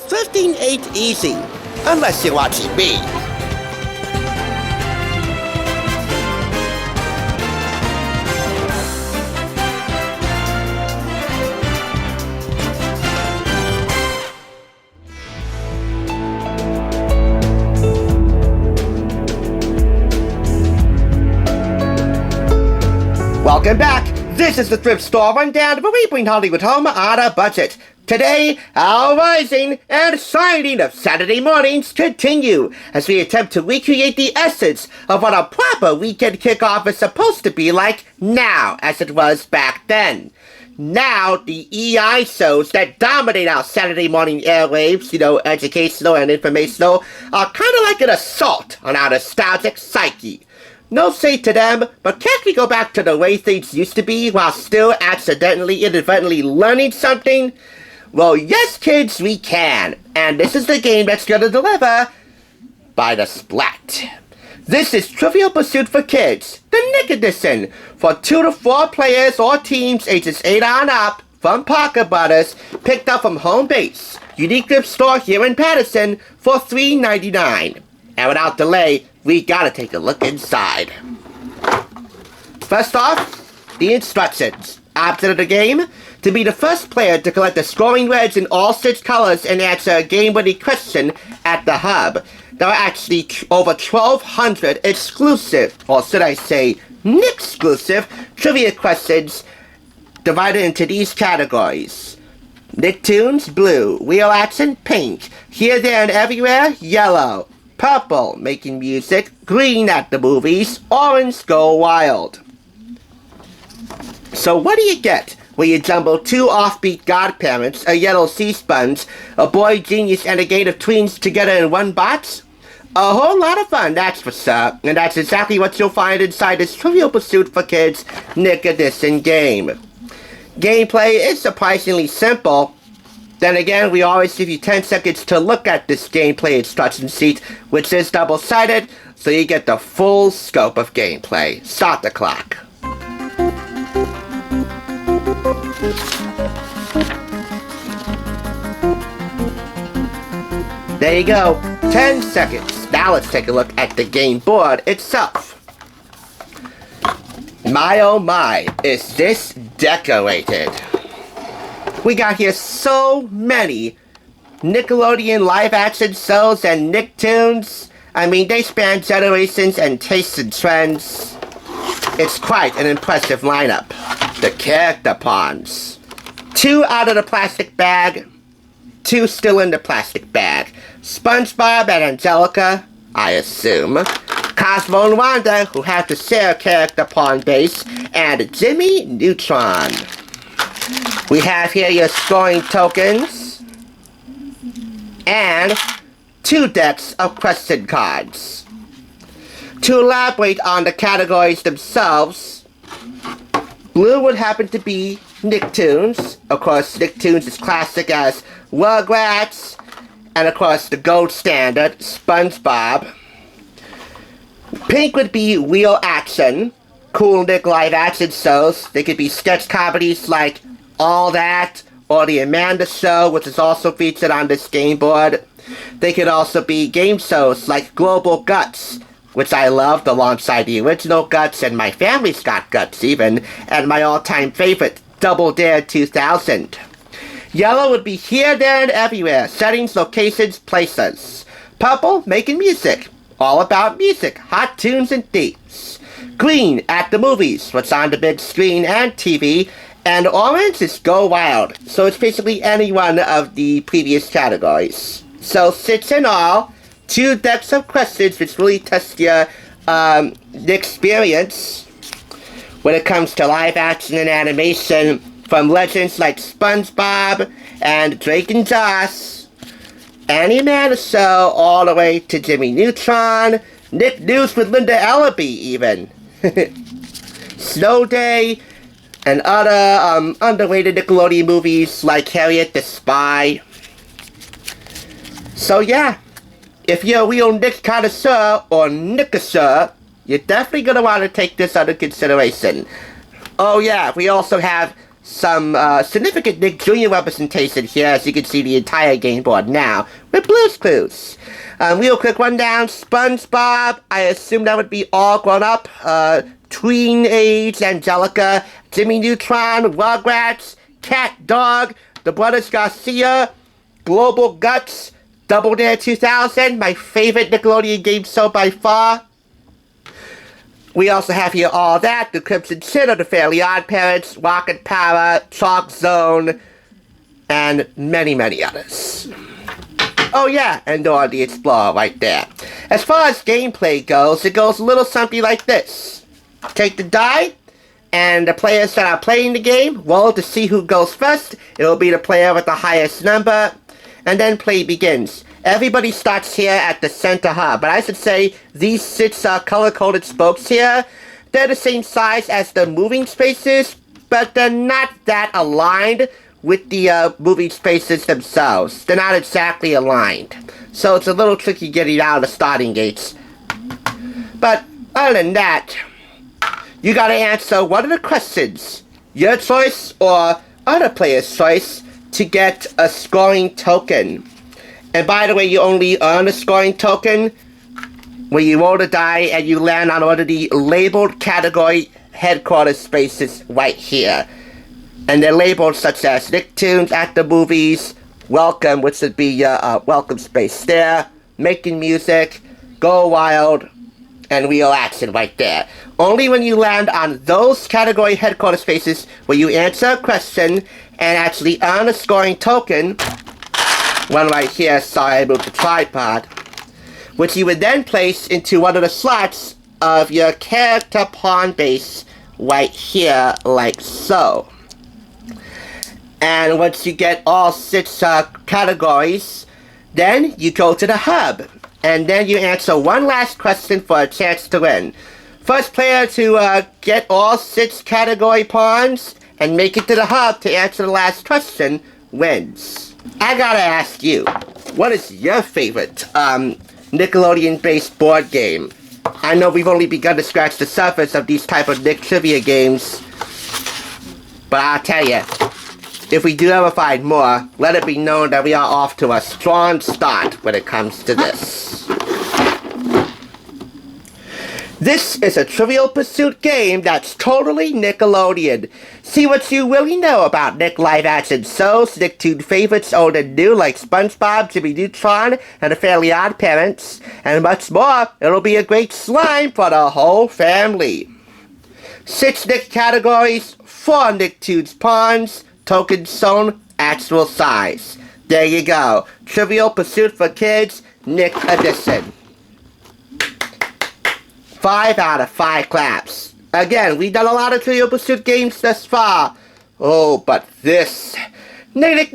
thrifting ain't easy, unless you're watching me. Welcome back! This is the Thrift Store Rundown, where we bring Hollywood home on a budget. Today, our rising and shining of Saturday mornings continue as we attempt to recreate the essence of what a proper weekend kickoff is supposed to be like now, as it was back then. Now, the EI shows that dominate our Saturday morning airwaves, educational and informational, are kind of like an assault on our nostalgic psyche. No shade to them, but can't we go back to the way things used to be while still inadvertently learning something? Well, yes, kids, we can. And this is the game that's going to deliver by the Splat. This is Trivial Pursuit for Kids, the Nick Edition, for 2 to 4 players or teams ages 8 on up, from Parker Brothers, picked up from home base. Unique Thrift Store here in Patterson for $3.99. And without delay, we gotta take a look inside. First off, the instructions. Opposite of the game, to be the first player to collect the scoring words in all 6 colors and answer a game-winning question at the hub. There are actually over 1,200 exclusive, or should I say, Nick-exclusive, trivia questions divided into these categories. Nicktoons, blue. Wheel action, pink. Here, there, and everywhere, yellow. Purple, making music. Green, at the movies. Orange, go wild. So what do you get when you jumble 2 offbeat godparents, a yellow sea sponge, a boy genius, and a gang of tweens together in one box? A whole lot of fun, that's for sure. And that's exactly what you'll find inside this Trivial Pursuit for Kids Nick Edition game. Gameplay is surprisingly simple. Then again, we always give you 10 seconds to look at this gameplay instruction sheet, which is double-sided, so you get the full scope of gameplay. Start the clock. There you go, 10 seconds. Now let's take a look at the game board itself. My oh my, is this decorated. We got here so many Nickelodeon live-action shows and Nicktoons. I mean, they span generations and tastes and trends. It's quite an impressive lineup. The character pawns. 2 out of the plastic bag. 2 still in the plastic bag. SpongeBob and Angelica, I assume. Cosmo and Wanda, who have to share character pawn base. And Jimmy Neutron. We have here your scoring tokens, and 2 decks of question cards. To elaborate on the categories themselves, blue would happen to be Nicktoons. Of course, Nicktoons is classic as Rugrats, and of course the gold standard, SpongeBob. Pink would be Wheel Action, cool Nick live action shows. They could be sketch comedies like All That, or The Amanda Show, which is also featured on this game board. They could also be game shows like Global Guts, which I loved alongside the original Guts and My Family's Got Guts even, and my all-time favorite, Double Dare 2000. Yellow would be Here, There, and Everywhere, settings, locations, places. Purple, making music, all about music, hot tunes and themes. Green, at the movies, what's on the big screen and TV. And orange is Go Wild, so it's basically any one of the previous categories. So 6 in all, 2 decks of questions which really test your experience when it comes to live action and animation, from legends like SpongeBob and Drake and Josh, Annie Amanda Show, all the way to Jimmy Neutron, Nick News with Linda Ellaby even, Snow Day, and other underrated Nickelodeon movies like Harriet the Spy. So yeah, if you're a real Nick connoisseur or Nickaseur, you're definitely going to want to take this under consideration. Oh yeah, we also have some significant Nick Jr. representation here, as you can see the entire game board now, with Blue's Clues. Real quick rundown, SpongeBob, I assume that would be all grown up, tween age Angelica, Jimmy Neutron, Rugrats, Cat Dog, The Brothers Garcia, Global Guts, Double Dare 2000, my favorite Nickelodeon game show by far. We also have here All That, The Crimson Chin of the Fairly Odd Parents, Rocket Power, Chalk Zone, and many, many others. Oh yeah, and Dora the Explorer right there. As far as gameplay goes, it goes a little something like this. Take the die, and the players that are playing the game roll to see who goes first. It will be the player with the highest number, and then play begins. Everybody starts here at the center hub, but I should say these 6 color-coded spokes here, they're the same size as the moving spaces, but they're not that aligned with the moving spaces themselves. They're not exactly aligned, so it's a little tricky getting out of the starting gates. But other than that, you gotta answer one of the questions, your choice or other player's choice, to get a scoring token. And by the way, you only earn a scoring token when you roll the die and you land on one of the labeled category headquarters spaces right here. And they're labeled such as Nicktoons, at the movies, welcome, which would be your welcome space there, making music, go wild, and real action right there. Only when you land on those category headquarters spaces will you answer a question and actually earn a scoring token. One right here, sorry I moved the tripod, which you would then place into one of the slots of your character pawn base right here, like so. And once you get all 6 categories, then you go to the hub, and then you answer one last question for a chance to win. First player to get all 6 category pawns and make it to the hub to answer the last question wins. I gotta ask you, what is your favorite Nickelodeon-based board game? I know we've only begun to scratch the surface of these type of Nick trivia games, but I'll tell you, if we do ever find more, let it be known that we are off to a strong start when it comes to this. This is a Trivial Pursuit game that's totally Nickelodeon. See what you really know about Nick live-action shows, Nicktoon favorites old and new like SpongeBob, Jimmy Neutron, and the Fairly Odd Parents, and much more. It'll be a great slime for the whole family. 6 Nick categories, 4 Nicktoons pawns, tokens shown, actual size. There you go. Trivial Pursuit for Kids, Nick Edition. 5 out of 5 claps. Again, we've done a lot of Trivial Pursuit games thus far. Oh, but this... Nick,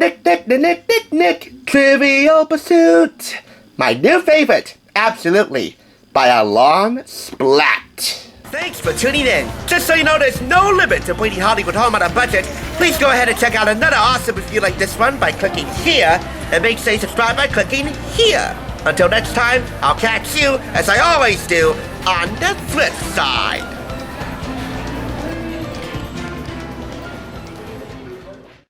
Trivial Pursuit. My new favorite, absolutely, by a long splat. Thanks for tuning in. Just so you know, there's no limit to bringing Hollywood home on a budget. Please go ahead and check out another awesome review like this one by clicking here, and make sure you subscribe by clicking here. Until next time, I'll catch you, as I always do, on the thrift side.